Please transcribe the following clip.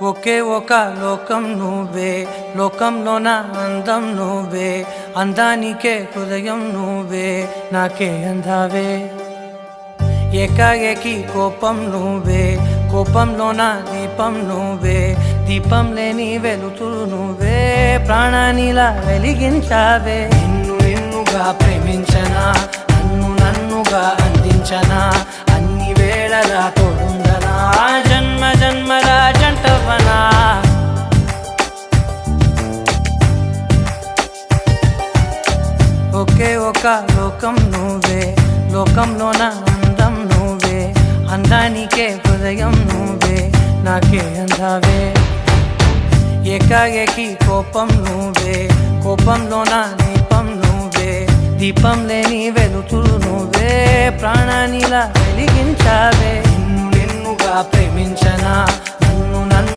ఒకే ఒక లోకం నువ్వే, లోకంలోన అందం నువ్వే, అందానికే హృదయం నువ్వే, నాకే అందావే. ఏకాఏకి కోపం నువ్వే, కోపంలోన దీపం నువ్వే, దీపం లేని వెలుతురు నువ్వే, ప్రాణానిలా వెలిగించావే. నిన్ను నిన్నుగా ప్రేమించనా, నన్ను నన్నుగా అందించనా, అన్ని వేళలా తోడుందనా, జన్మ జన్మల జంటవనా. ఒకే ఒక లోకం నువ్వే, లోకంలోన అందం నువ్వే, అందానికే హృదయం నువ్వే, నాకే అందావే. ఏకాఏకి కోపం నువ్వే, కోపంలోన దీపం నువ్వే, దీపం లేని వెలుతురు నువ్వే, ప్రాణానిలా వెలిగించావే. నిన్ను నిన్నుగా ప్రేమించనా, నన్ను నన్ను